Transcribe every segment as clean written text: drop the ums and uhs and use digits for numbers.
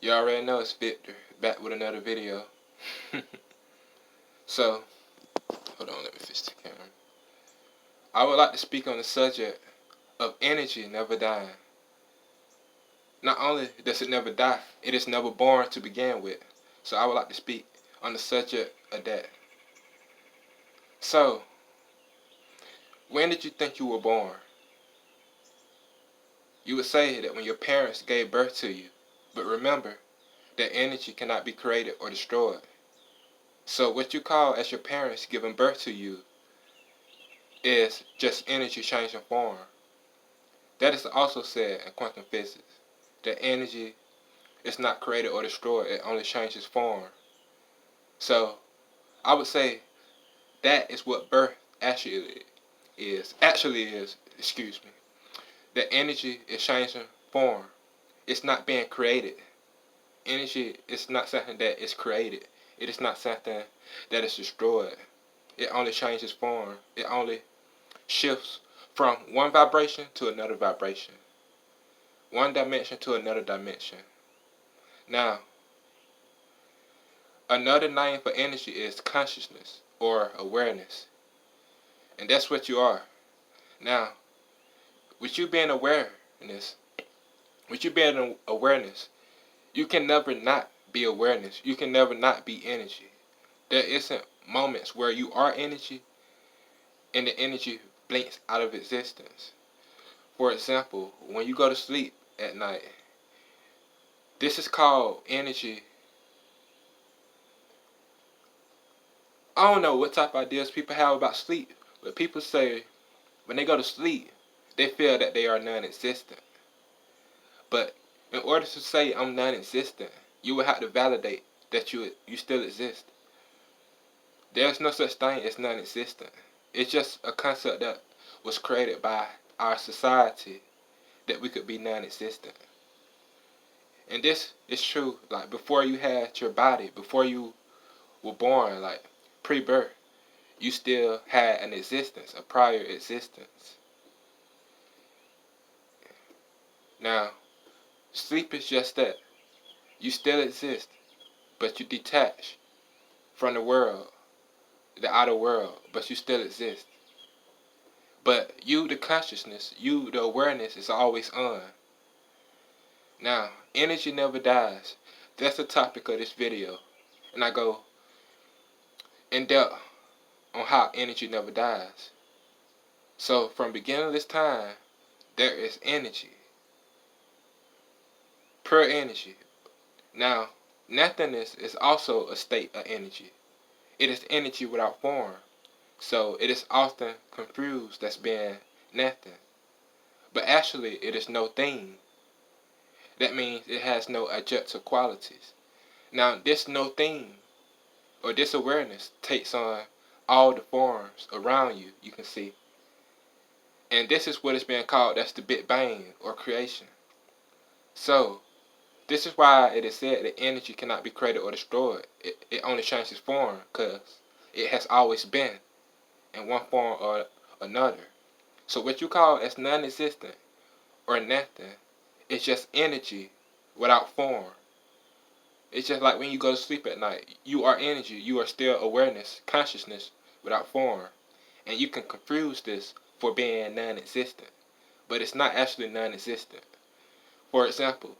You already know it's Victor, back with another video. So, hold on, let me fix the camera. I would like to speak on the subject of energy never dying. Not only does it never die, it is never born to begin with. So I would like to speak on the subject of that. So, when did you think you were born? You would say that when your parents gave birth to you. But remember, that energy cannot be created or destroyed. So what you call as your parents giving birth to you is just energy changing form. That is also said in quantum physics, that energy is not created or destroyed, it only changes form. So I would say that is what birth actually is. Excuse me. That energy is changing form. It's not being created. Energy is not something that is created. It is not something that is destroyed. It only changes form. It only shifts from one vibration to another vibration. One dimension to another dimension. Now, another name for energy is consciousness or awareness. And that's what you are. Now, with you being awareness, you can never not be awareness. You can never not be energy. There isn't moments where you are energy and the energy blinks out of existence. For example, when you go to sleep at night, this is called energy. I don't know what type of ideas people have about sleep, but people say when they go to sleep, they feel that they are non-existent. But in order to say I'm non-existent, you would have to validate that you still exist. There's no such thing as non-existent. It's just a concept that was created by our society that we could be non-existent. And this is true, like before you had your body, before you were born, like pre-birth, you still had an existence, a prior existence. Now, sleep is just that. You still exist, but you detach from the world, the outer world, but you still exist. But you, the consciousness, you, the awareness, is always on. Now, energy never dies. That's the topic of this video. And I go in depth on how energy never dies. So, from beginningless time, there is energy. Pure energy. Now, nothingness is also a state of energy. It is energy without form. So it is often confused as being nothing. But actually it is no thing. That means it has no adjective qualities. Now this no thing or this awareness takes on all the forms around you, you can see. And this is what is being called, that's the Big Bang or creation. So this is why it is said that energy cannot be created or destroyed. It only changes form because it has always been in one form or another. So what you call as non-existent or nothing is just energy without form. It's just like when you go to sleep at night. You are energy. You are still awareness, consciousness without form. And you can confuse this for being non-existent. But it's not actually non-existent. For example,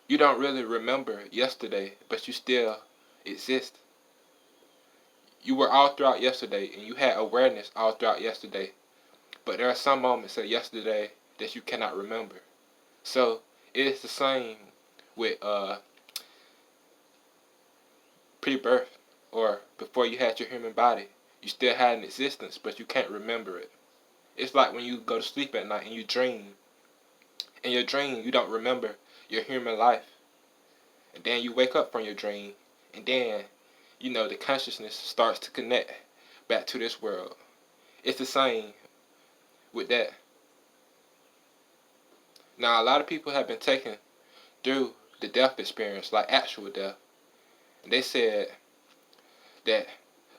you don't really remember yesterday, but you still exist. You were all throughout yesterday, and you had awareness all throughout yesterday. But there are some moments of yesterday that you cannot remember. So it is the same with pre-birth or before you had your human body. You still had an existence, but you can't remember it. It's like when you go to sleep at night and you dream. In your dream, you don't remember your human life. And then you wake up from your dream, and then, the consciousness starts to connect back to this world. It's the same with that. Now, a lot of people have been taken through the death experience, like actual death. And they said that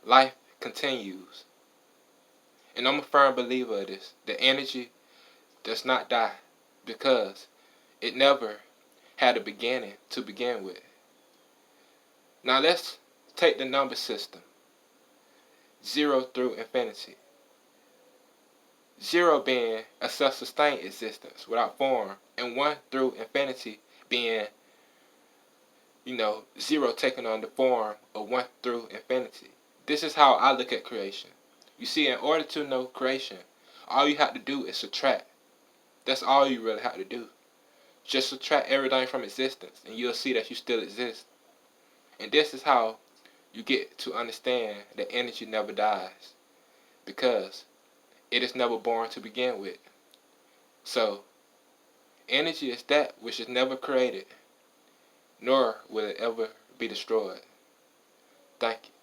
life continues. And I'm a firm believer of this. The energy does not die because it never had a beginning to begin with. Now let's take the number system, 0 through infinity. 0 being a self-sustained existence without form, and 1 through infinity being, 0 taking on the form of 1 through infinity. This is how I look at creation. You see, in order to know creation, all you have to do is subtract. That's all you really have to do. Just subtract everything from existence, and you'll see that you still exist. And this is how you get to understand that energy never dies, because it is never born to begin with. So, energy is that which is never created, nor will it ever be destroyed. Thank you.